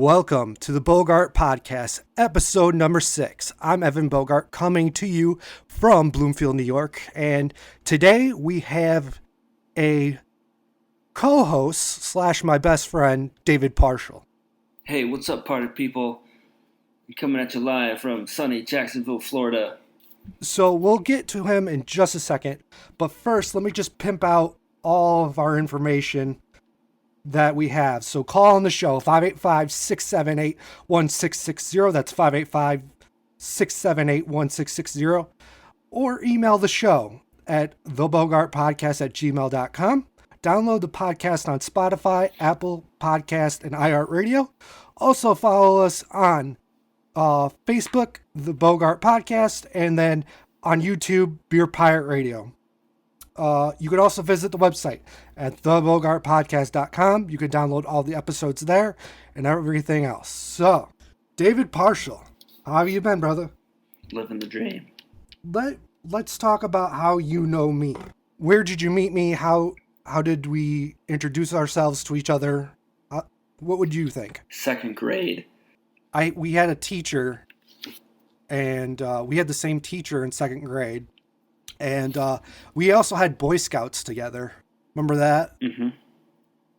Welcome to the Bogart Podcast, episode number 6. I'm Evan Bogart, coming to you from Bloomfield, New York, and today we have a co-host slash my best friend, David Parshall. Hey, what's up, party people? I'm coming at you live from sunny Jacksonville, Florida. So we'll get to him in just a second, but first let me just pimp out all of our information that we have. So call on the show, 585-678-1660. That's 585-678-1660. Or email the show at thebogartpodcast@gmail.com. Download the podcast on Spotify, Apple Podcast, and iHeartRadio. Also follow us on Facebook, The Bogart Podcast, and then on YouTube, Beer Pirate Radio. You can also visit the website at thebogartpodcast.com. You can download all the episodes there and everything else. So, David Parshall, how have you been, brother? Living the dream. Let's talk about how you know me. Where did you meet me? How did we introduce ourselves to each other? What would you think? Second grade. We had a teacher, and we had the same teacher in second grade. And we also had Boy Scouts together. Remember that? Mm-hmm.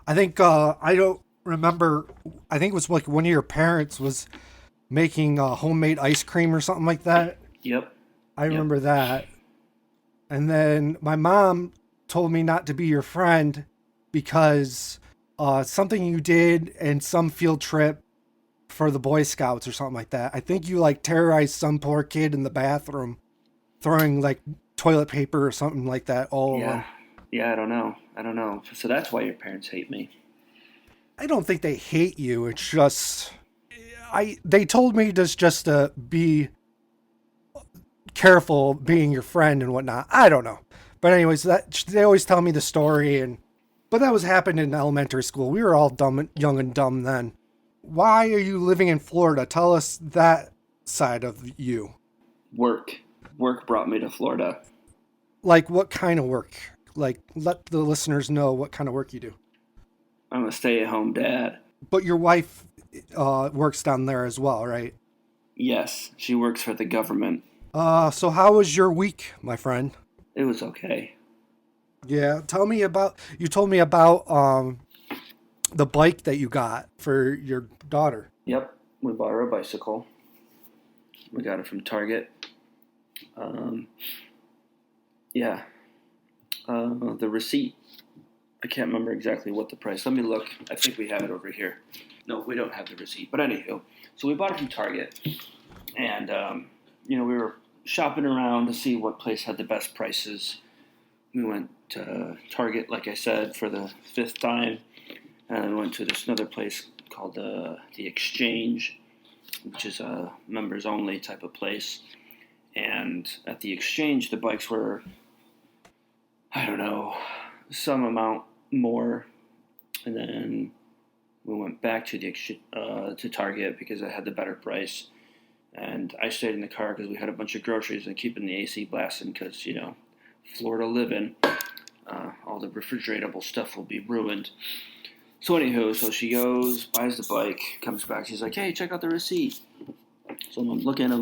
I think, I don't remember, I think it was like one of your parents was making homemade ice cream or something like that. Yep. I remember that. And then my mom told me not to be your friend because something you did in some field trip for the Boy Scouts or something like that. I think you like terrorized some poor kid in the bathroom, throwing like toilet paper or something like that all over. Yeah, I don't know. So that's why your parents hate me. I don't think they hate you. It's just they told me just to be careful being your friend and whatnot. I don't know. But anyways, they always tell me the story, but that was happening in elementary school. We were all young and dumb then. Why are you living in Florida? Tell us that side of you. Work brought me to Florida. Like, what kind of work? Like, let the listeners know what kind of work you do. I'm a stay-at-home dad. But your wife works down there as well, right? Yes, she works for the government. So how was your week, my friend? It was okay. Yeah, you told me about the bike that you got for your daughter. Yep, we bought her a bicycle. We got it from Target. The receipt, I can't remember exactly what the price. Let me look. I think we have it over here. No, we don't have the receipt. But anywho, so we bought it from Target. And, we were shopping around to see what place had the best prices. We went to Target, like I said, for the 5th time. And we went to this another place called the Exchange, which is a members-only type of place. And at the Exchange, the bikes were, I don't know, some amount more. And then we went back to to Target because it had the better price. And I stayed in the car because we had a bunch of groceries and keeping the AC blasting because, Florida living, all the refrigeratable stuff will be ruined. So anywho, so she goes, buys the bike, comes back. She's like, hey, check out the receipt. So I'm looking.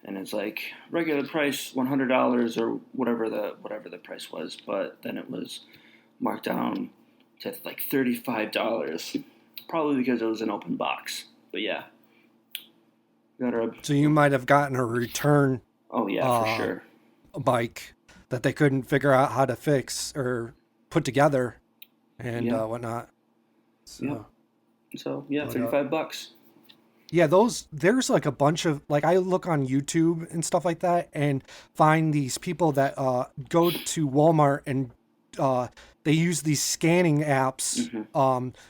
And it's like regular price $100 or whatever the price was, but then it was marked down to like $35, probably because it was an open box. But yeah, so you might have gotten a return. Oh yeah, for sure. A bike that they couldn't figure out how to fix or put together, and whatnot. So $35. Yeah, there's like a bunch of, like, I look on YouTube and stuff like that and find these people that go to Walmart and they use these scanning apps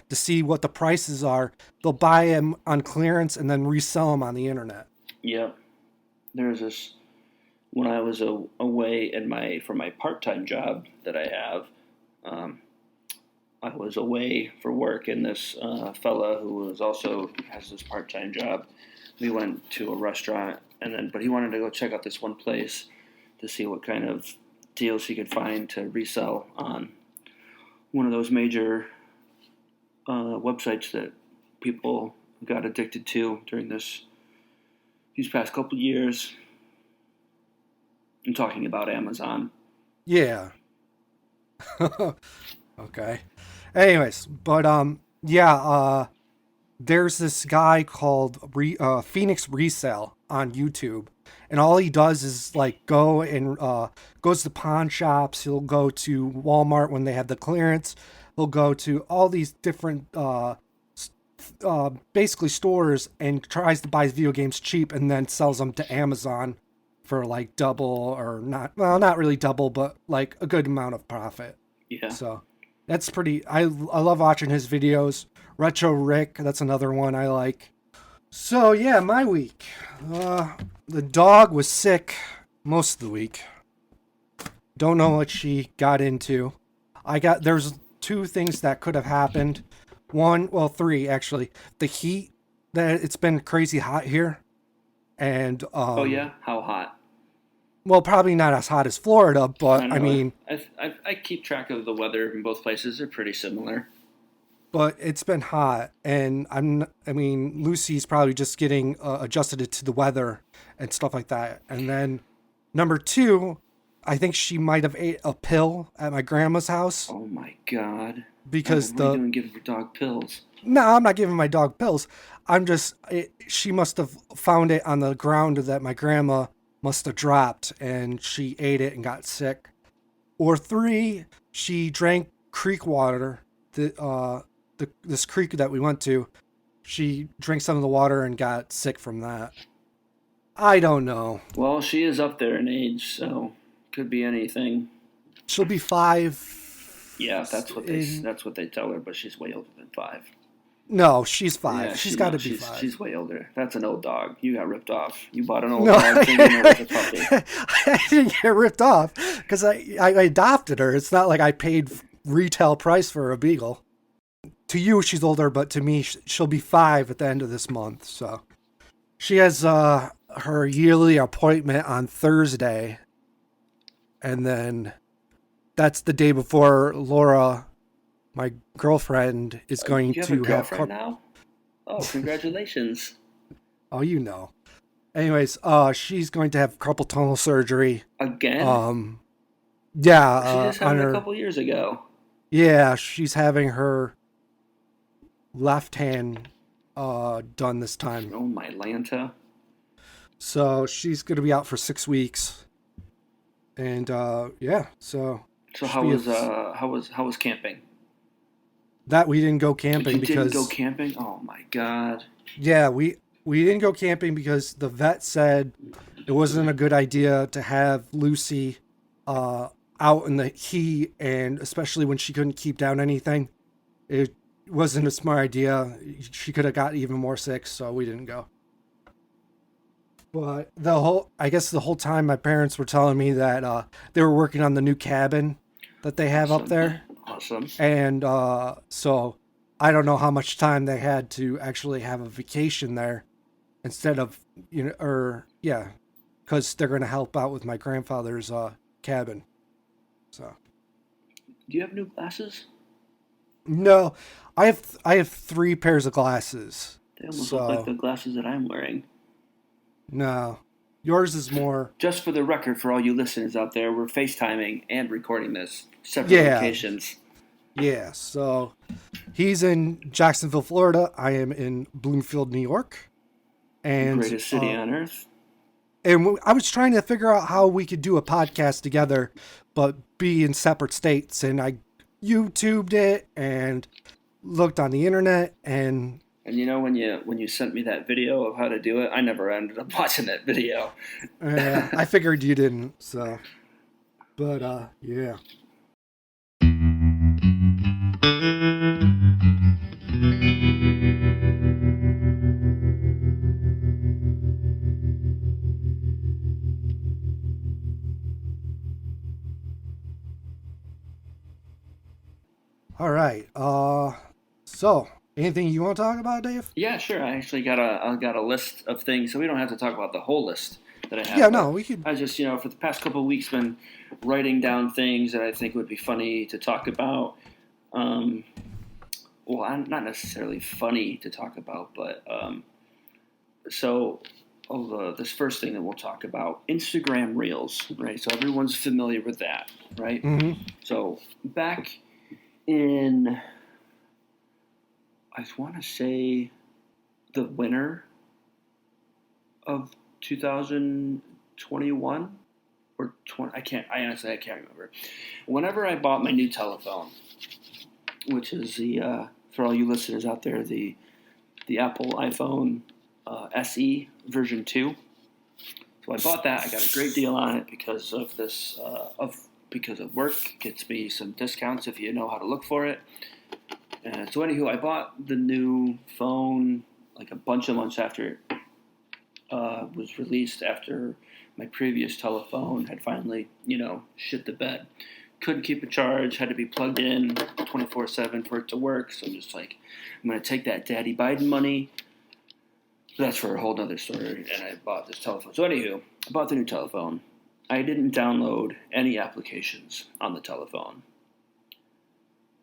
to see what the prices are. They'll buy them on clearance and then resell them on the internet. Yep. There's this, when I was away for my part-time job that I have, I was away for work, and this fella who has this part-time job, we went to a restaurant, but he wanted to go check out this one place to see what kind of deals he could find to resell on one of those major websites that people got addicted to during these past couple years. I'm talking about Amazon. Yeah. Okay. Anyways, but yeah, there's this guy called Phoenix Resale on YouTube, and all he does is like goes to pawn shops. He'll go to Walmart when they have the clearance. He'll go to all these different basically stores and tries to buy video games cheap and then sells them to Amazon for like double or not really double, but like a good amount of profit. Yeah. So that's pretty. I love watching his videos. Retro Rick, that's another one I like. So yeah, my week. The dog was sick most of the week. Don't know what she got into. There's two things that could have happened. Three actually. The heat, that it's been crazy hot here. And oh yeah, how hot? Well, probably not as hot as Florida, but I mean, I keep track of the weather in both places. They're pretty similar. But it's been hot, and Lucy's probably just getting adjusted to the weather and stuff like that. And then number two, I think she might have ate a pill at my grandma's house. Oh my God! Because what are you doing giving your dog pills? No, I'm not giving my dog pills. She must have found it on the ground that my grandma must have dropped, and she ate it and got sick. Or three, she drank creek water. This creek that we went to, she drank some of the water and got sick from that. I don't know. Well, she is up there in age, so could be anything. She'll be 5. Yeah, that's what they tell her, but she's way older than 5. No, she's 5. Yeah, she's got to be 5. She's way older. That's an old dog. You got ripped off. You bought an old dog thinking it was a puppy. I didn't get ripped off because I adopted her. It's not like I paid retail price for a beagle. To you, she's older, but to me, she'll be 5 at the end of this month. So she has her yearly appointment on Thursday, and then that's the day before Laura, my girlfriend, is going you have to a girlfriend now? Oh, congratulations! Oh, you know. Anyways, she's going to have carpal tunnel surgery again. Yeah, she just had it a couple years ago. Yeah, she's having her left hand done this time. Oh my Lanta. So she's going to be out for 6 weeks. And yeah, so how was camping? That we didn't go camping because didn't go camping? Oh my God. Yeah, we didn't go camping because the vet said it wasn't a good idea to have Lucy out in the heat, and especially when she couldn't keep down anything. It wasn't a smart idea. She could have got even more sick, so we didn't go. But the whole time my parents were telling me that they were working on the new cabin that they have up there. Awesome. And so I don't know how much time they had to actually have a vacation there instead of, because they're going to help out with my grandfather's cabin. So. Do you have new glasses? No, I have 3 pairs of glasses. They almost look like the glasses that I'm wearing. No, yours is more. Just for the record, for all you listeners out there, we're FaceTiming and recording this separate locations. Yeah, so he's in Jacksonville, Florida. I am in Bloomfield, New York. And the greatest city on earth. And I was trying to figure out how we could do a podcast together, but be in separate states. And I YouTubed it and looked on the internet and when you sent me that video of how to do it, I never ended up watching that video. I figured you didn't, so. But yeah. All right. So anything you want to talk about, Dave? Yeah, sure. I actually got a list of things, so we don't have to talk about the whole list that I have. Yeah, no, we could. I just, for the past couple of weeks, been writing down things that I think would be funny to talk about. well, not necessarily funny to talk about, but this first thing that we'll talk about, Instagram Reels, right? So everyone's familiar with that, right? Mm-hmm. So back in, I want to say, the winter of 2021 or 20, I honestly can't remember. Whenever I bought my new telephone, which is for all you listeners out there, the Apple iPhone SE version 2. So I bought that. I got a great deal on it because of this, because of work. Gets me some discounts if you know how to look for it. So anywho, I bought the new phone like a bunch of months after it was released, after my previous telephone had finally, shit the bed. Couldn't keep a charge, had to be plugged in 24/7 for it to work. So I'm just like, I'm going to take that Daddy Biden money. That's for a whole other story, and I bought this telephone. So anywho, I bought the new telephone. I didn't download any applications on the telephone.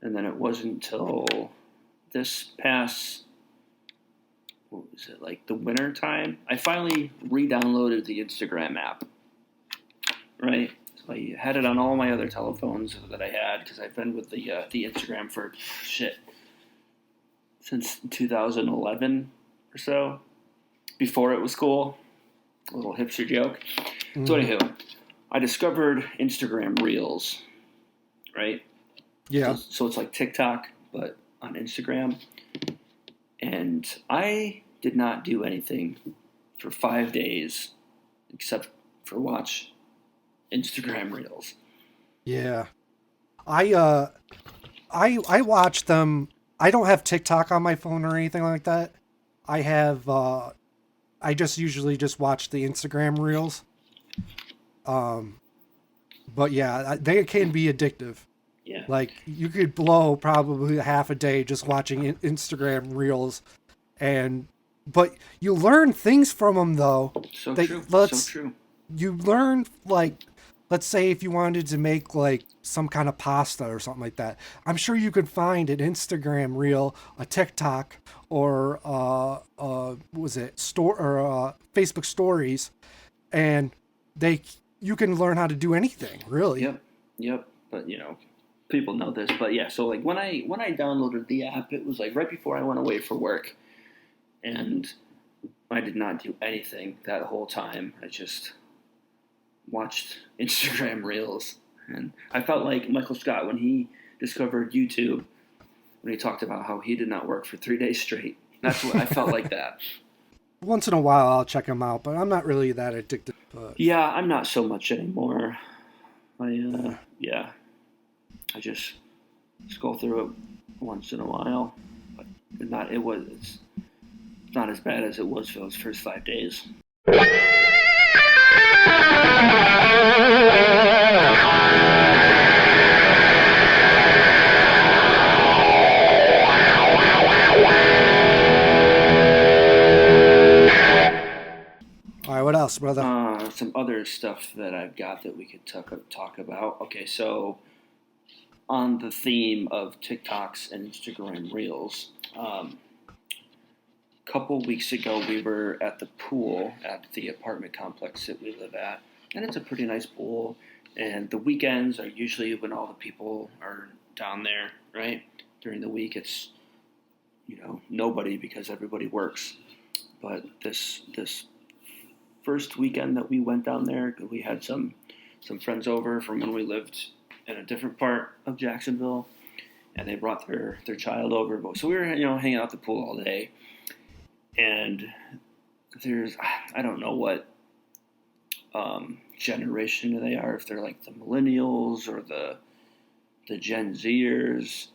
And then it wasn't until this past, what was it, like the winter time, I finally re-downloaded the Instagram app, right? So I had it on all my other telephones that I had, because I've been with the Instagram for, since 2011 or so, before it was cool. A little hipster joke. Mm-hmm. So anywho, I discovered Instagram Reels, right? Yeah. So it's like TikTok, but on Instagram. And I did not do anything for 5 days except for watch Instagram Reels. Yeah. I watch them. I don't have TikTok on my phone or anything like that. I have I just usually just watch the Instagram Reels. But yeah, they can be addictive. Yeah. Like, you could blow probably half a day just watching Instagram Reels, but you learn things from them, though. So true. You learn, like, let's say if you wanted to make, like, some kind of pasta or something like that. I'm sure you could find an Instagram Reel, a TikTok, or, Facebook Stories, and you can learn how to do anything, really. Yep. But, people know this, but yeah, so like when I downloaded the app, it was like right before I went away for work, and I did not do anything that whole time. I just watched Instagram Reels, and I felt like Michael Scott when he discovered YouTube, when he talked about how he did not work for 3 days straight. That's what I felt like that. Once in a while I'll check them out, but I'm not really that addicted. But... Yeah, I'm not so much anymore. I just scroll through it once in a while, but it's not as bad as it was for those first 5 days. All right, what else, brother? Some other stuff that I've got that we could talk about. Okay, so on the theme of TikToks and Instagram Reels, a couple weeks ago we were at the pool at the apartment complex that we live at, and it's a pretty nice pool, and the weekends are usually when all the people are down there, right? During the week it's, nobody, because everybody works. But this first weekend that we went down there, we had some friends over from when we lived in a different part of Jacksonville, and they brought their child over. So we were, hanging out at the pool all day, and I don't know what generation they are, if they're like the millennials or the Gen Zers,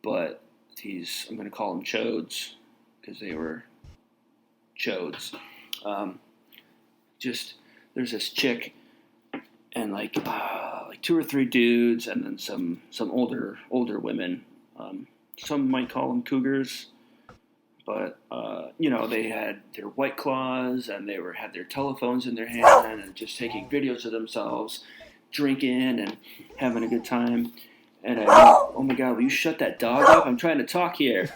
but I'm going to call them chodes, because they were chodes. There's this chick, and like 2 or 3 dudes, and then some older women. Some might call them cougars, but they had their White Claws, and they had their telephones in their hand, and just taking videos of themselves drinking and having a good time. And oh my God, will you shut that dog up? I'm trying to talk here.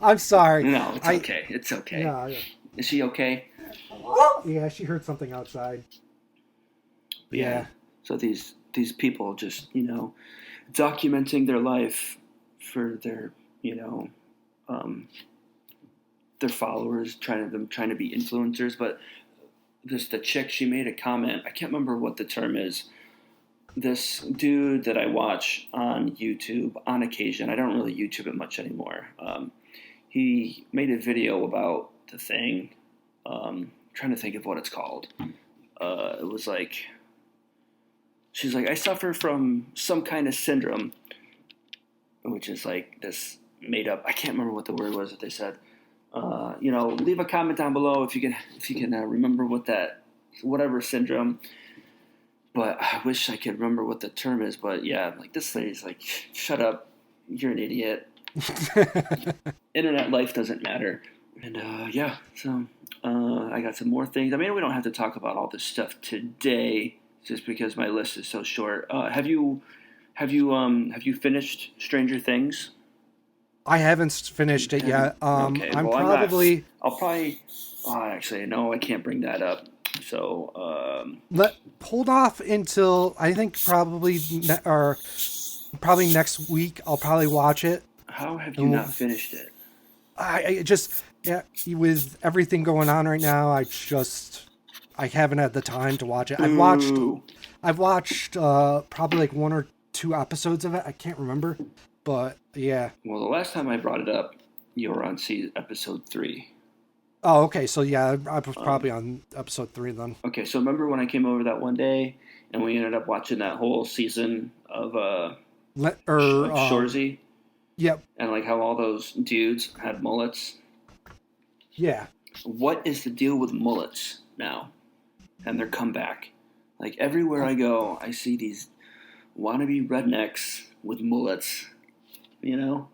I'm sorry. No, it's okay. It's okay. Yeah. Is she okay? Yeah, she heard something outside. Yeah. So these people just, documenting their life for their, their followers, trying to be influencers. But the chick, she made a comment. I can't remember what the term is. This dude that I watch on YouTube on occasion, I don't really YouTube it much anymore. He made a video about the thing. Trying to think of what it's called. It was like, she's like, I suffer from some kind of syndrome, which is like this made up. I can't remember what the word was that they said. Leave a comment down below if you can remember whatever syndrome. But I wish I could remember what the term is. But yeah, like this lady's like, shut up, you're an idiot. Internet life doesn't matter. And so I got some more things. I mean, we don't have to talk about all this stuff today, just because my list is so short. Have you finished Stranger Things? I haven't finished it yet. Okay, I'm well, probably. I'll probably. Actually, no, I can't bring that up. So hold off until I think probably next week. I'll probably watch it. How have you not finished it? I just with everything going on right now, I haven't had the time to watch it. I've watched probably like 1 or 2 episodes of it. I can't remember, but yeah. Well, the last time I brought it up, you were on episode 3. Oh, okay. So yeah, I was probably on episode 3 then. Okay, so remember when I came over that one day and we ended up watching that whole season of Shorzy? Yep. And like how all those dudes had mullets. Yeah. What is the deal with mullets now and their comeback? Like everywhere I go, I see these wannabe rednecks with mullets. Well,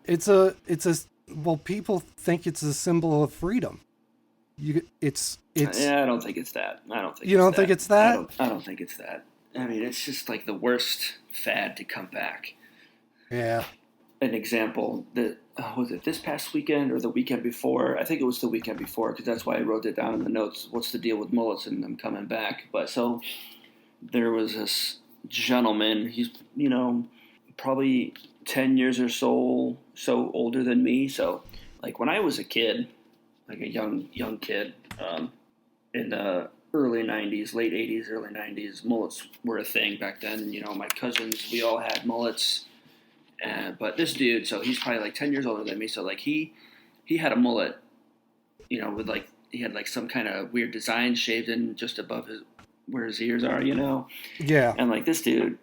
people think it's a symbol of freedom. It's. Yeah, I don't think it's that. I don't think. You don't think it's that? I don't think it's that. I mean, it's just like the worst fad to come back. Yeah. An example that was it this past weekend or the weekend before? I think it was the weekend before because that's why I wrote it down in the notes. What's the deal with mullets and them coming back? But so there was this gentleman. He's probably 10 years or so older than me. So like when I was a kid, like a young kid, in the early 90s, late 80s, early 90s, mullets were a thing back then. My cousins, we all had mullets. But this dude, so he's probably like 10 years older than me. So like he had a mullet, with like, he had like some kind of weird design shaved in just above where his ears are, Yeah. And like this dude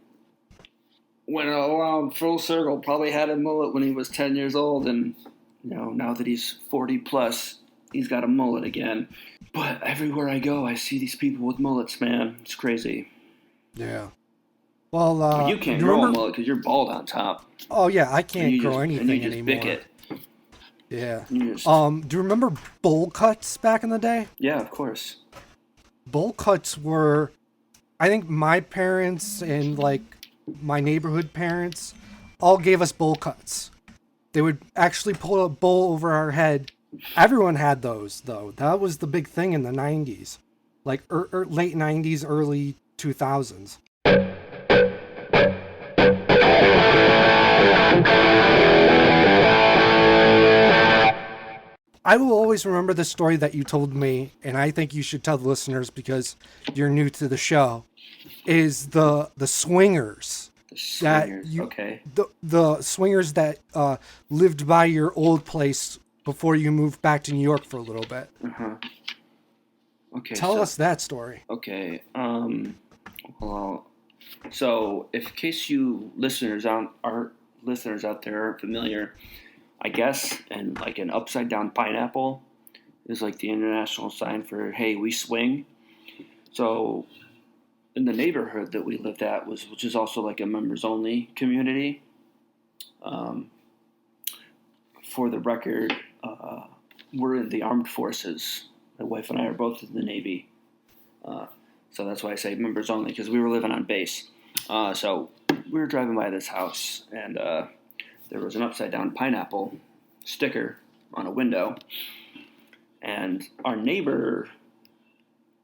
went around full circle, probably had a mullet when he was 10 years old. And, now that he's 40 plus, he's got a mullet again. But everywhere I go, I see these people with mullets, man. It's crazy. Yeah. Well, you can't grow a mullet because you're bald on top. Oh yeah, I can't grow anything anymore. Bick it. Yeah. Do you remember bowl cuts back in the day? Yeah, of course. Bowl cuts were, I think my parents and like my neighborhood parents all gave us bowl cuts. They would actually pull a bowl over our head. Everyone had those though. That was the big thing in the 90s, like late 90s, early 2000s. I will always remember the story that you told me, and I think you should tell the listeners because you're new to the show, is the swingers. The swingers, okay. The swingers that lived by your old place before you moved back to New York for a little bit. Uh-huh. Okay. Tell us that story. Okay. Well, so in case you listeners out there aren't familiar, I guess, and like an upside down pineapple is like the international sign for, hey, we swing. So in the neighborhood that we lived at which is also like a members only community. For the record, we're in the armed forces. My wife and I are both in the Navy. So that's why I say members only, because we were living on base. So were driving by this house, and there was an upside down pineapple sticker on a window, and our neighbor,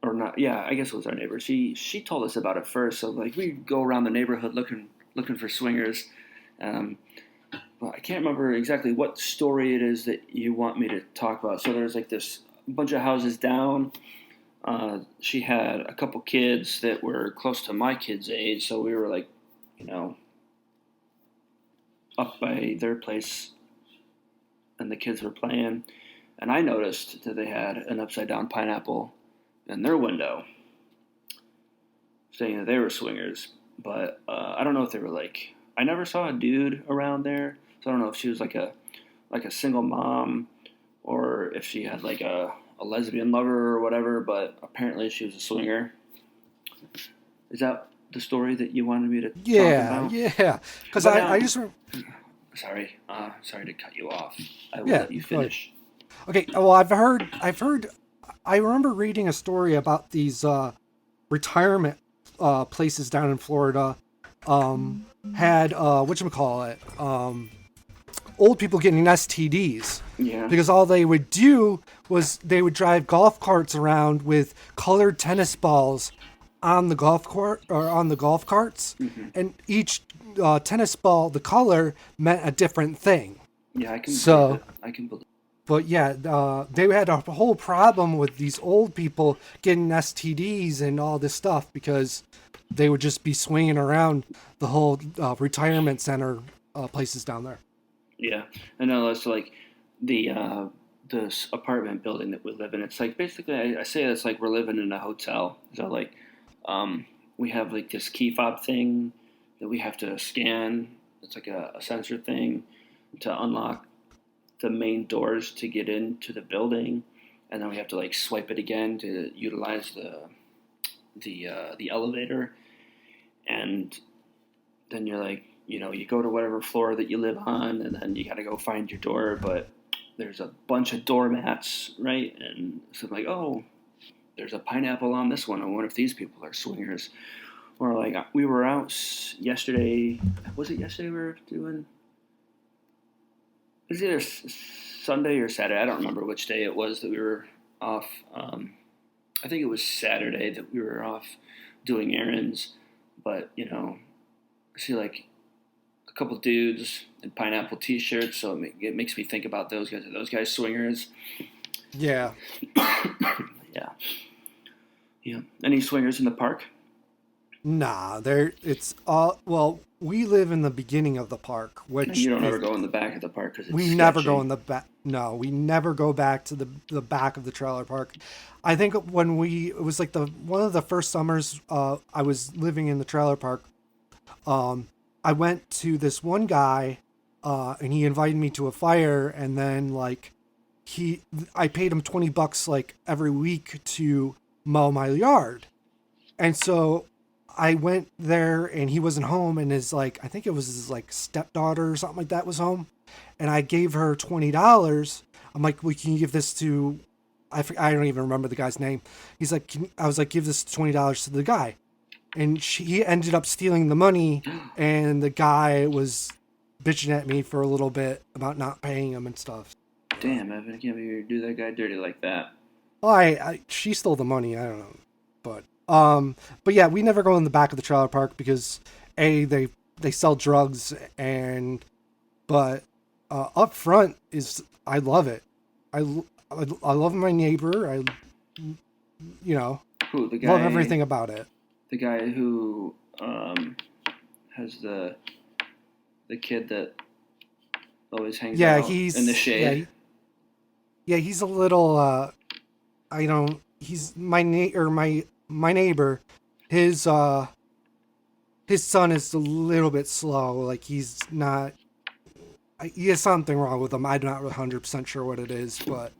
or not, yeah, I guess it was our neighbor. She told us about it first. So like we go around the neighborhood looking for swingers. Well, I can't remember exactly what story it is that you want me to talk about. So there's like this bunch of houses down. She had a couple kids that were close to my kids' age, so we were like, up by their place, and the kids were playing. And I noticed that they had an upside down pineapple in their window, saying that they were swingers. But I don't know if they were like. I never saw a dude around there. So I don't know if she was like a single mom or if she had like a lesbian lover or whatever, but apparently she was a swinger. Is that the story that you wanted me to talk about? Yeah. Because I just... Sorry to cut you off. I will let you finish. Okay, well, I've heard, I remember reading a story about these retirement places down in Florida had, whatchamacallit, old people getting STDs. Yeah. Because all they would do was they would drive golf carts around with colored tennis balls on the golf court or on the golf carts. Mm-hmm. And each tennis ball, the color meant a different thing. Yeah, I can believe it. But yeah, they had a whole problem with these old people getting STDs and all this stuff because they would just be swinging around the whole retirement center places down there. Yeah, I know. It's like this apartment building that we live in. It's like basically, I say it's like we're living in a hotel. So like, we have like this key fob thing that we have to scan. It's like a sensor thing to unlock the main doors to get into the building, and then we have to like swipe it again to utilize the elevator, and then you're like, you go to whatever floor that you live on, and then you got to go find your door, but there's a bunch of doormats, right? And so I'm like, oh, there's a pineapple on this one. I wonder if these people are swingers. Or like, we were out yesterday. Was it yesterday we were doing? It was either Sunday or Saturday. I don't remember which day it was that we were off. I think it was Saturday that we were off doing errands. But, I see like a couple dudes in pineapple t-shirts, so it makes me think about those guys. Are those guys swingers? Yeah. Yeah. Any swingers in the park? Nah, we live in the beginning of the park, which... And you don't ever go in the back of the park because it's sketchy. Never go in the back. No, we never go back to the back of the trailer park. I think it was like one of the first summers I was living in the trailer park. I went to this one guy, and he invited me to a fire, and then like I paid him $20 like every week to mow my yard, and so I went there and he wasn't home, and I think it was his like stepdaughter or something like that was home, and I gave her $20. I'm like, well, can you give this to, I don't even remember the guy's name. He's like, I was like, give this $20 to the guy. And he ended up stealing the money, and the guy was bitching at me for a little bit about not paying him and stuff. Damn, Evan, I can't believe you do that guy dirty like that. Well, she stole the money, I don't know. But yeah, we never go in the back of the trailer park because they sell drugs, but up front I love it. I love my neighbor. Who, the guy, love everything about it. The guy who has the kid that always hangs out in the shade. Yeah, he's a little he's my neighbor, his son is a little bit slow. Like he has something wrong with him. I'm not 100% sure what it is, but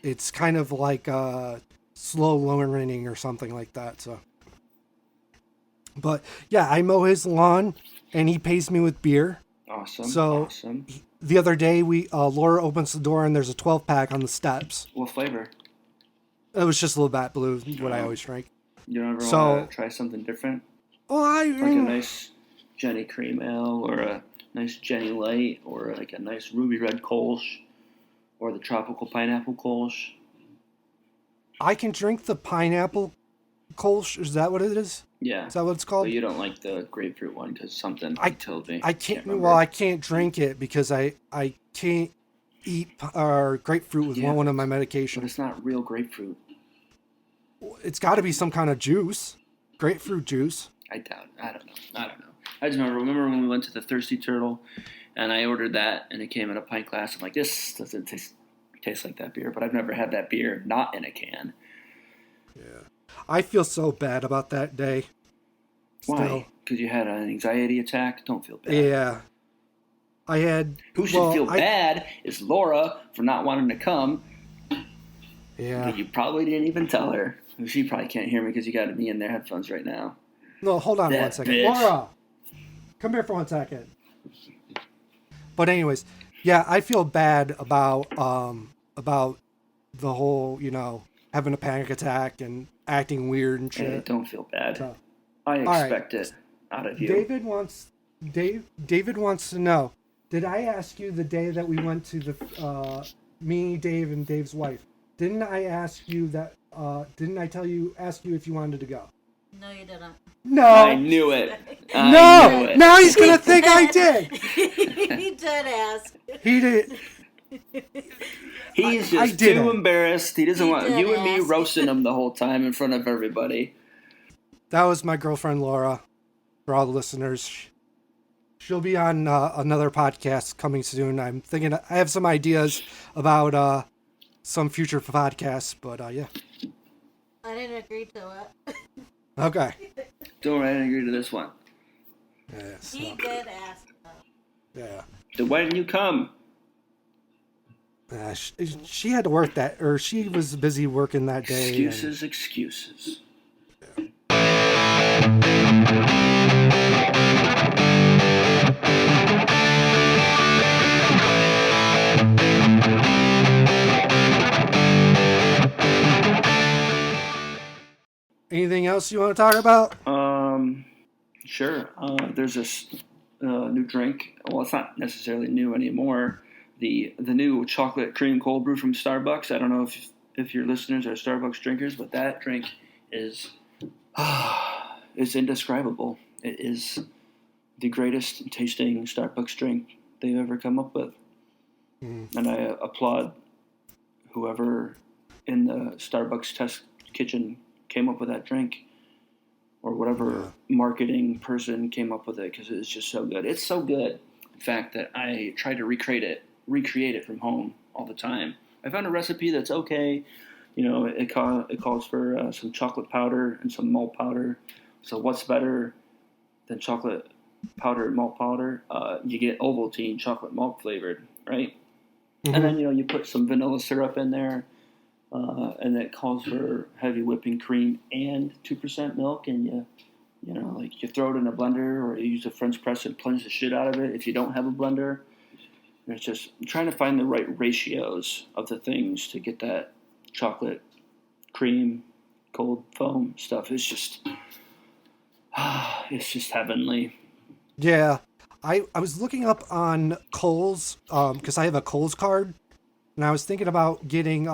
it's kind of like slow learning or something like that. So, but yeah, I mow his lawn and he pays me with beer. Awesome. So awesome. The other day Laura opens the door and there's a 12-pack on the steps. What flavor? It was just Labatt Blue, what I always drink. You don't ever want to try something different? Well, like a nice Jenny Cream Ale or a nice Jenny Light or like a nice Ruby Red Kolsch or the Tropical Pineapple Kolsch. I can drink the pineapple Kolsch. Is that what it is? Yeah. Is that what it's called? But you don't like the grapefruit one because something told me. I can't. Well, I can't drink it because I can't eat grapefruit with one of my medications. But it's not real grapefruit. It's got to be some kind of juice, grapefruit juice. I doubt. I don't know. I just remember when we went to the Thirsty Turtle, and I ordered that, and it came in a pint glass. I'm like, this doesn't taste like that beer, but I've never had that beer not in a can. Yeah, I feel so bad about that day. Why? Because you had an anxiety attack? Don't feel bad. Yeah. I had... Who should feel bad is Laura for not wanting to come. Yeah. But you probably didn't even tell her. She probably can't hear me because you got me in their headphones right now. No, hold on one second. Bitch. Laura, come here for 1 second. But anyways, yeah, I feel bad about the whole, having a panic attack and acting weird and shit. Hey, don't feel bad. So, I expect it out of you. David wants to know, did I ask you the day that we went to the me, Dave, and Dave's wife? Didn't I ask you that? Didn't I ask you if you wanted to go? No, you didn't. No. I knew it. Knew it. Now he's gonna think I did. He did ask. He did. He's just too embarrassed. He doesn't want you and me roasting him the whole time in front of everybody. That was my girlfriend Laura. For all the listeners, she'll be on another podcast coming soon. I'm thinking I have some ideas about some future podcasts, but yeah. I didn't agree to it. Okay. Don't worry, I didn't agree to this one. Yeah, so. He did ask though. Yeah. So why didn't you come? She had to work or she was busy working that day. Excuses. Anything else you want to talk about? Sure. There's this new drink. Well, it's not necessarily new anymore. The new chocolate cream cold brew from Starbucks. I don't know if your listeners are Starbucks drinkers, but that drink is indescribable. It is the greatest tasting Starbucks drink they've ever come up with. And I applaud whoever in the Starbucks test kitchen came up with that drink, or whatever marketing person came up with it, because it's just so good. It's so good, in fact, that I try to recreate it from home all the time. I found a recipe that's okay. It calls for some chocolate powder and some malt powder. So what's better than chocolate powder and malt powder? You get Ovaltine chocolate malt flavored, right? Mm-hmm. And then you put some vanilla syrup in there. And it calls for heavy whipping cream and 2% milk, and you throw it in a blender, or you use a French press and plunge the shit out of it if you don't have a blender. And it's just trying to find the right ratios of the things to get that chocolate cream cold foam stuff. It's just heavenly. Yeah, I was looking up on Kohl's because I have a Kohl's card, and I was thinking about getting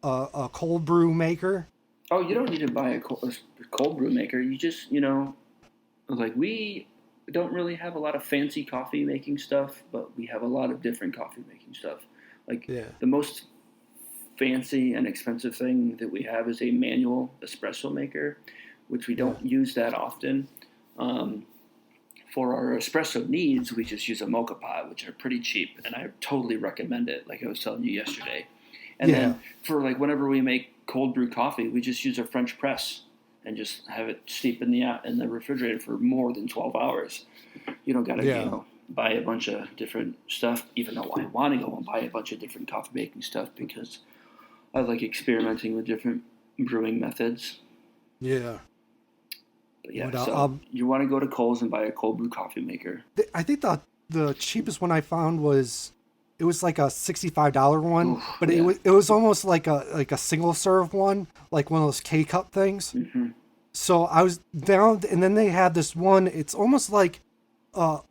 a cold brew maker. Oh, you don't need to buy a cold brew maker. You just, we don't really have a lot of fancy coffee making stuff, but we have a lot of different coffee making stuff. The most fancy and expensive thing that we have is a manual espresso maker, which we don't use that often. For our espresso needs, we just use a mocha pot, which are pretty cheap, and I totally recommend it, like I was telling you yesterday. And then for whenever we make cold brew coffee, we just use a French press and just have it steep in the refrigerator for more than 12 hours. You don't got to buy a bunch of different stuff, even though I want to go and buy a bunch of different coffee making stuff because I like experimenting with different brewing methods. Yeah. But yeah, you want to go to Kohl's and buy a cold brew coffee maker. I think the cheapest one I found was a $65 one. Oof, but it was almost like a single serve one, like one of those K-cup things. Mm-hmm. So I was down, and then they had this one. It's almost like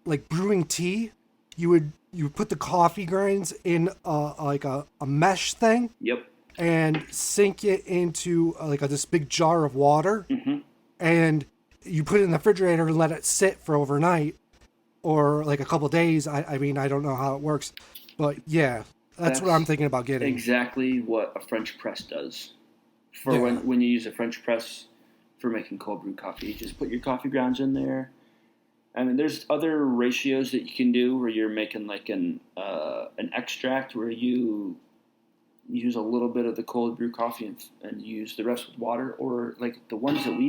like brewing tea, you would put the coffee grinds in like a mesh thing. Yep. And sink it into like this big jar of water, and you put it in the refrigerator and let it sit for overnight or like a couple days. I mean, I don't know how it works, but yeah, that's what I'm thinking about getting. Exactly what a French press does. For when you use a French press for making cold brew coffee, you just put your coffee grounds in there. I mean, there's other ratios that you can do where you're making like an extract where you use a little bit of the cold brew coffee and use the rest with water, or like the ones that we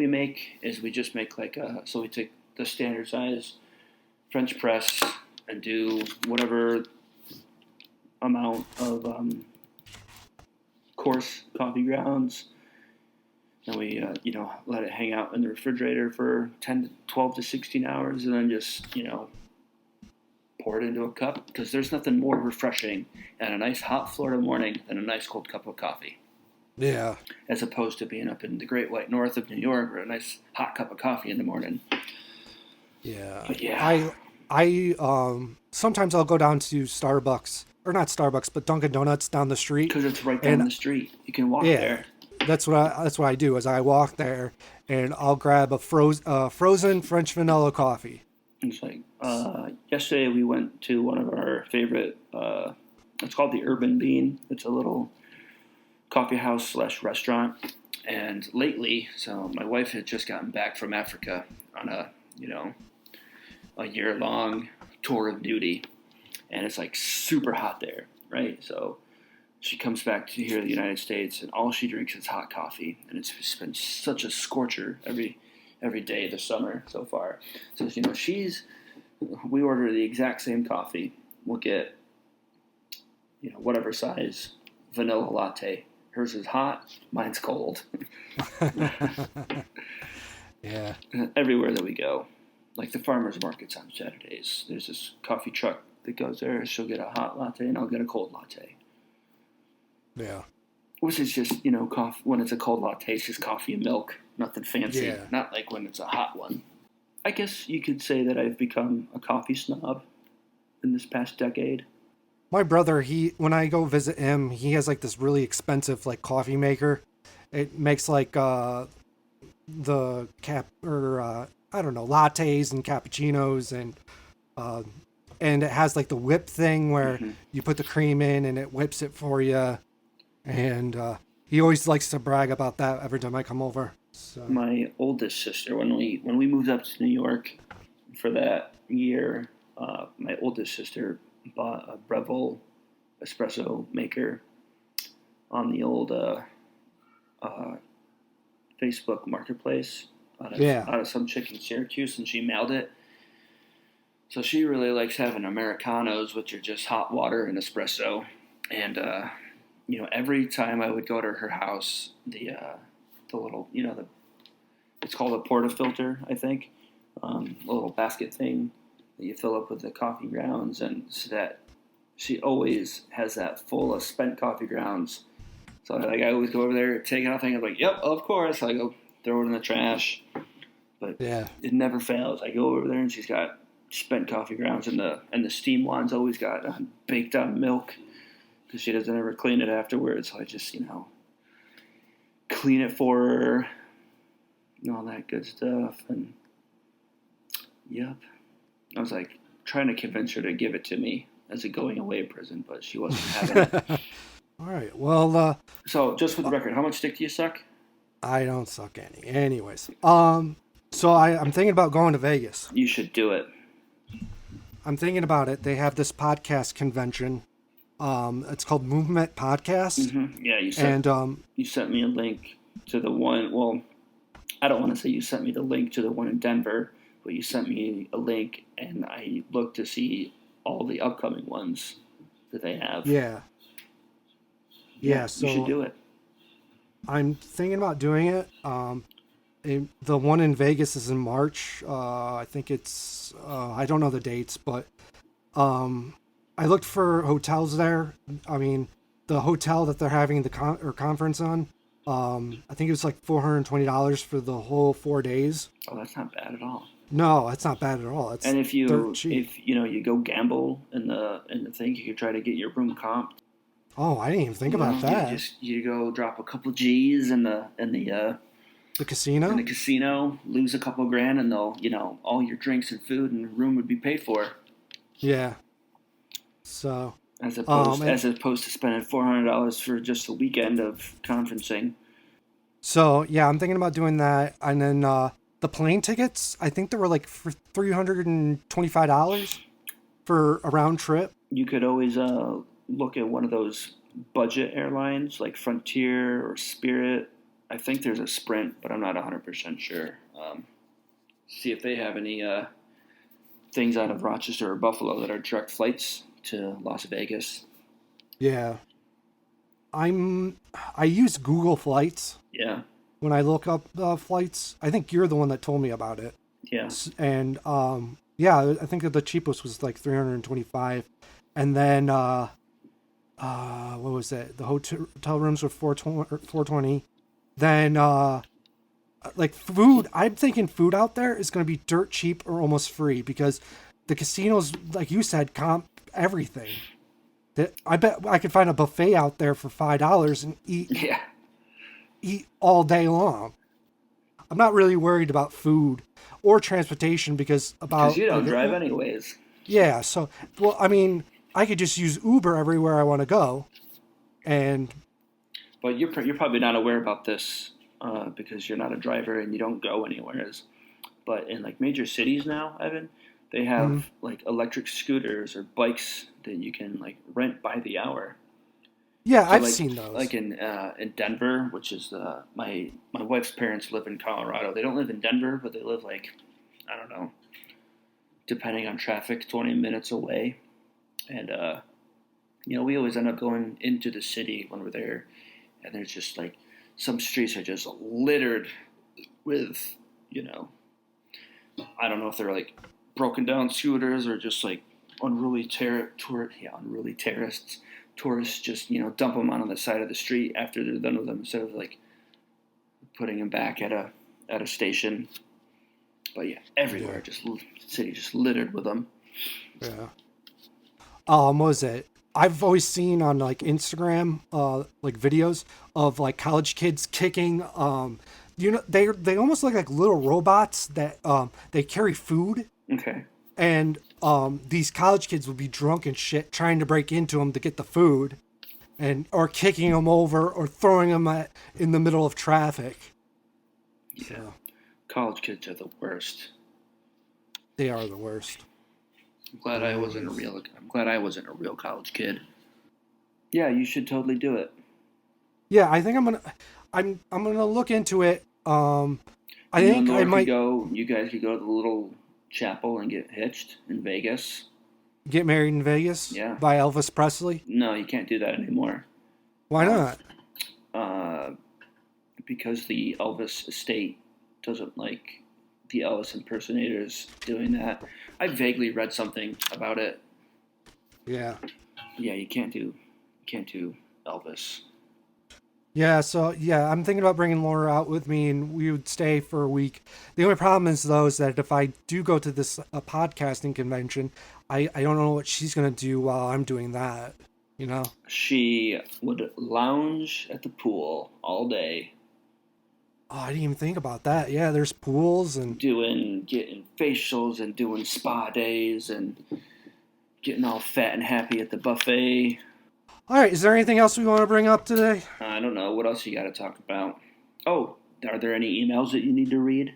make is we just make like so we take the standard size French press and do whatever amount of coarse coffee grounds, and we let it hang out in the refrigerator for 12 to 16 hours, and then just pour it into a cup, because there's nothing more refreshing at a nice hot Florida morning than a nice cold cup of coffee. Yeah. As opposed to being up in the great white north of New York where a nice hot cup of coffee in the morning. Yeah. But yeah. I sometimes I'll go down to Starbucks, or not Starbucks, but Dunkin' Donuts down the street. Because it's right down the street. You can walk there. That's what I do is I walk there and I'll grab a frozen French vanilla coffee. It's like yesterday we went to one of our favorite. It's called the Urban Bean. It's a little coffee house / restaurant. And lately, so my wife had just gotten back from Africa on a year-long tour of duty, and it's like super hot there, right? So she comes back to here in the United States, and all she drinks is hot coffee, and it's been such a scorcher every day this summer so far. So we order the exact same coffee. We'll get whatever size vanilla latte. Hers is hot, mine's cold. Yeah. Everywhere that we go, like the farmers markets on Saturdays, there's this coffee truck that goes there. She'll get a hot latte and I'll get a cold latte. Yeah. Which is just, coffee. When it's a cold latte, it's just coffee and milk. Nothing fancy. Yeah. Not like when it's a hot one. I guess you could say that I've become a coffee snob in this past decade. My brother, when I go visit him, he has like this really expensive like coffee maker. It makes like I don't know, lattes and cappuccinos, and it has like the whip thing where you put the cream in and it whips it for you. And he always likes to brag about that every time I come over. So. My oldest sister, when we moved up to New York for that year, my oldest sister bought a Breville espresso maker on the old Facebook marketplace out of some chick in Syracuse, and she mailed it. So she really likes having Americanos, which are just hot water and espresso. And every time I would go to her house, the little it's called a portafilter, I think, a little basket thing that you fill up with the coffee grounds, and so that she always has that full of spent coffee grounds. So I always go over there, take it out, and I'm like, yep, of course. I go throw it in the trash, but it never fails. I go over there and she's got spent coffee grounds, and the steam wand's always got baked on milk because she doesn't ever clean it afterwards. So I just clean it for her and all that good stuff. And yep, I was like trying to convince her to give it to me as a going away present, but she wasn't having it. All right. Well, so just for the record, how much dick do you suck? I don't suck any. Anyways, so I'm thinking about going to Vegas. You should do it. I'm thinking about it. They have this podcast convention. It's called Movement Podcast. Mm-hmm. Yeah, you sent me a link to the one. Well, I don't want to say you sent me the link to the one in Denver, but you sent me a link, and I looked to see all the upcoming ones that they have. Yeah. Yeah. So you should do it. I'm thinking about doing it. The one in Vegas is in March. I think it's, I don't know the dates, but I looked for hotels there. I mean, the hotel that they're having the conference on, I think it was like $420 for the whole 4 days. Oh, that's not bad at all. No, it's not bad at all. It's And if dirt cheap. you go gamble in the thing, you could try to get your room comped. Oh, I didn't even think You know, about that. You go drop a couple G's in the Casino? casino, lose a couple grand, and they'll all your drinks and food and room would be paid for. Yeah. So. As opposed to spending $400 for just a weekend of conferencing. So yeah, I'm thinking about doing that, and then the plane tickets. I think they were like for $325 for a round trip. You could always look at one of those budget airlines like Frontier or Spirit. I think there's a Sprint, but I'm not 100% sure. See if they have any things out of Rochester or Buffalo that are direct flights to Las Vegas. Yeah. I use Google Flights. Yeah. When I look up flights. I think you're the one that told me about it. Yeah. And yeah, I think that the cheapest was like $325, and then what was it? The hotel rooms were $420. Then like food, I'm thinking food out there is going to be dirt cheap or almost free because the casinos, like you said, comp everything. I bet I could find a buffet out there for $5 and eat all day long. I'm not really worried about food or transportation because you don't drive anyways. Yeah, so well, I mean, I could just use Uber everywhere I want to go, But you're probably not aware about this because you're not a driver and you don't go anywhere. But in like major cities now, Evan, they have like electric scooters or bikes that you can like rent by the hour. Yeah, So I've like, seen those. Like in Denver, which is my wife's parents live in Colorado. They don't live in Denver, but they live like, I don't know, depending on traffic, 20 minutes away. And we always end up going into the city when we're there, and there's just like some streets are just littered with, I don't know if they're like broken down scooters or just like unruly tourists. Tourists just dump them on the side of the street after they're done with them instead of like putting them back at a station. But yeah, everywhere, city just littered with them. Yeah. What was it? I've always seen on like Instagram, like videos of like college kids kicking. They almost look like little robots that they carry food. Okay. And these college kids would be drunk and shit, trying to break into them to get the food, or kicking them over or throwing them in the middle of traffic. Yeah. So. College kids are the worst. They are the worst. I'm glad I wasn't a real college kid. Yeah, you should totally do it. Yeah, I think I'm gonna look into it. I think I might go. You guys could go to the little chapel and get hitched in Vegas. Get married in Vegas? Yeah. By Elvis Presley? No, you can't do that anymore. Why not? Because the Elvis estate doesn't like the Elvis impersonators doing that. I vaguely read something about it. Yeah. Yeah, you can't do Elvis. Yeah, so yeah, I'm thinking about bringing Laura out with me, and we would stay for a week. The only problem is, though, is that if I do go to this podcasting convention, I don't know what she's going to do while I'm doing that, She would lounge at the pool all day. Oh, I didn't even think about that. Yeah, there's pools and... Getting facials and doing spa days and getting all fat and happy at the buffet. All right, is there anything else we want to bring up today? I don't know. What else you got to talk about? Oh, are there any emails that you need to read?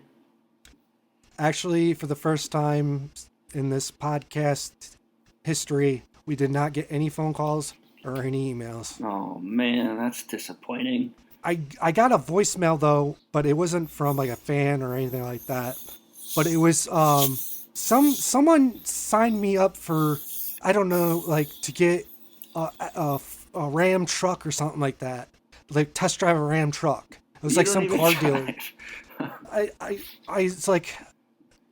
Actually, for the first time in this podcast history, we did not get any phone calls or any emails. Oh, man, that's disappointing. I got a voicemail, though, but it wasn't from like a fan or anything like that. But it was someone signed me up for, I don't know, like to get a Ram truck or something like that. Like test drive a Ram truck. It was like some car dealer. It's like,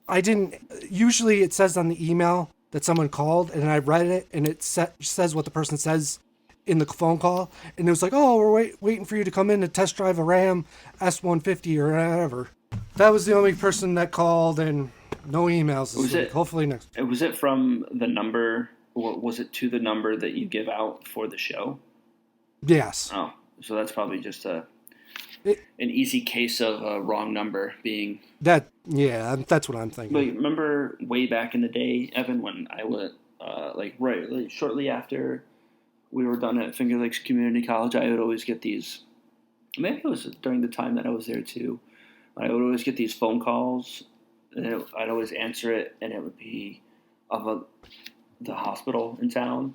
I didn't, usually it says on the email that someone called, and I read it, and it says what the person says in the phone call, and it was like, oh, we're waiting for you to come in to test drive a Ram S150 or whatever. That was the only person that called, and No emails this Was week. it- Hopefully next. Was it from the number, or was it to the number that you give out for the show? Yes. Oh, so that's probably just an It- easy case of a wrong number being. That's what I'm thinking. But remember way back in the day, Evan, when I went shortly after we were done at Finger Lakes Community College, I would always get these. Maybe it was during the time that I was there too. I would always get these phone calls, and I'd always answer it, and it would be of the hospital in town,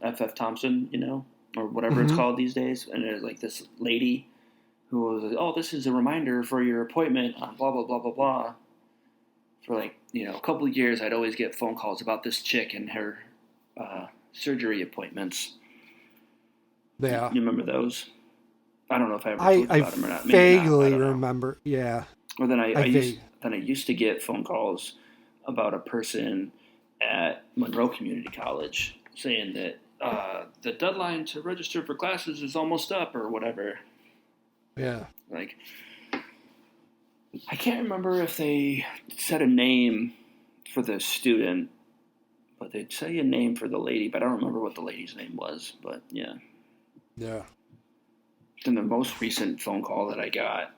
F.F. Thompson, or whatever it's called these days. And there's like this lady who was like, "Oh, this is a reminder for your appointment on blah, blah, blah, blah, blah." For a couple of years, I'd always get phone calls about this chick and her surgery appointments. Yeah. You remember those? I don't know if I ever told you I about them or not. Maybe not. vaguely I don't know. remember. Yeah. Or then I vague- used to get phone calls about a person at Monroe Community College saying that the deadline to register for classes is almost up or whatever. Yeah. Like, I can't remember if they said a name for the student, but they'd say a name for the lady, but I don't remember what the lady's name was. But yeah. Yeah. Then the most recent phone call that I got,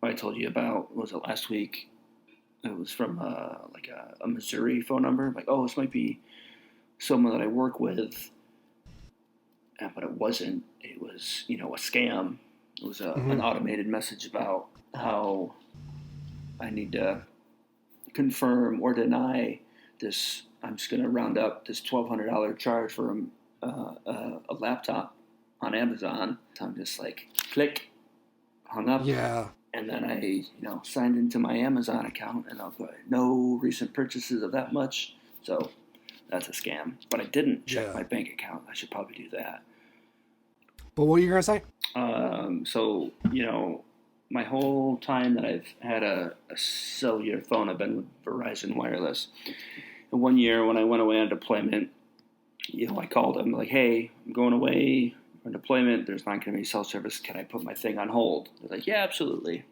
I told you about, was it last week? It was from a Missouri phone number. Like, oh, this might be someone that I work with. But it wasn't. It was, a scam. It was an automated message about how I need to confirm or deny this. I'm just going to round up this $1,200 charge for a laptop on Amazon. So I'm just like, click, hung up. Yeah. And then I, signed into my Amazon account, and I'll go, no recent purchases of that much. So that's a scam. But I didn't check my bank account. I should probably do that. But what were you going to say? So, my whole time that I've had a cellular phone, I've been with Verizon Wireless. And one year when I went away on deployment, I called them like, hey, I'm going away on deployment. There's not going to be cell service. Can I put my thing on hold? They're like, yeah, absolutely.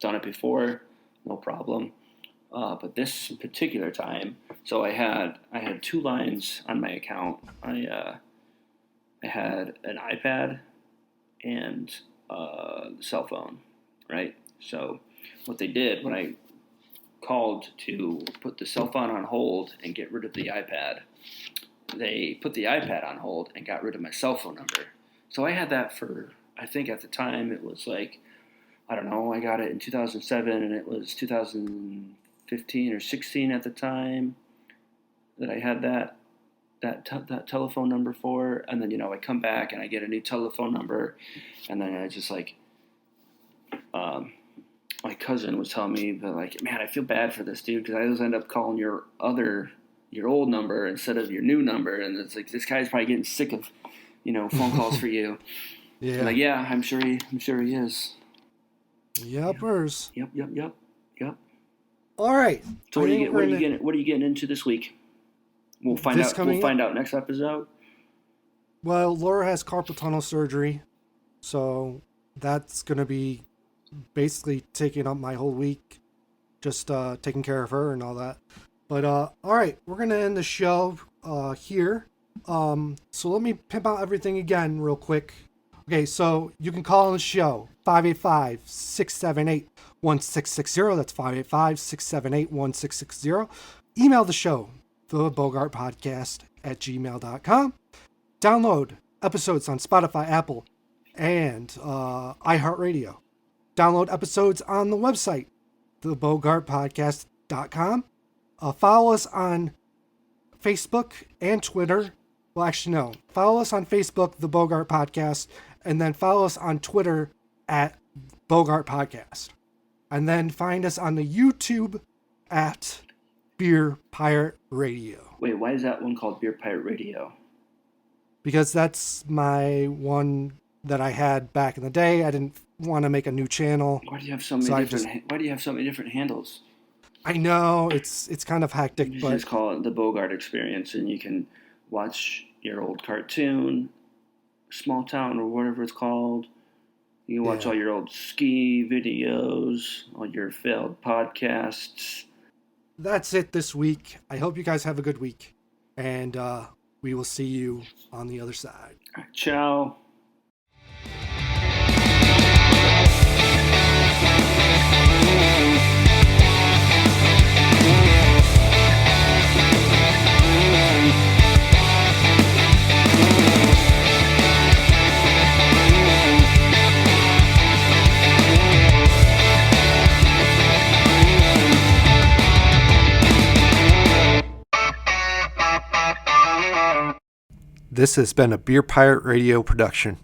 Done it before. No problem. But this particular time, so I had 2 lines on my account. I had an iPad and the cell phone, right? So what they did when I called to put the cell phone on hold and get rid of the iPad, they put the iPad on hold and got rid of my cell phone number. So I had that for, I think at the time it was like, I don't know, I got it in 2007 and it was 2015 or 16 at the time that I had that telephone number for. And then, I come back and I get a new telephone number, and then I just like, my cousin was telling me that, like, man, I feel bad for this dude because I always end up calling your old number instead of your new number, and it's like this guy's probably getting sick of, phone calls for you. Yeah. And like, yeah, I'm sure he is. Yepers. Yep. All right. So what are you getting into this week? We'll find out. We'll find out next episode. Well, Laura has carpal tunnel surgery, so that's going to be basically taking up my whole week, just taking care of her and all that. But all right, we're going to end the show here. So let me pimp out everything again real quick. Okay, so you can call on the show, 585-678-1660. That's 585-678-1660. Email the show, the Bogart Podcast at gmail.com. Download episodes on Spotify, Apple, and iHeartRadio. Download episodes on the website, thebogartpodcast.com. Follow us on Facebook and Twitter. Well, actually, no. Follow us on Facebook, The Bogart Podcast, and then follow us on Twitter at Bogart Podcast. And then find us on the YouTube at Beer Pirate Radio. Wait, why is that one called Beer Pirate Radio? Because that's my one that I had back in the day. I didn't want to make a new channel. Why do you have so many different handles? I know it's kind of hectic, You but just call it the Bogart Experience, and you can watch your old cartoon, Small Town, or whatever it's called. You can watch all your old ski videos, all your failed podcasts. That's it this week. I hope you guys have a good week. And we will see you on the other side. All right, ciao. This has been a Beer Pirate Radio production.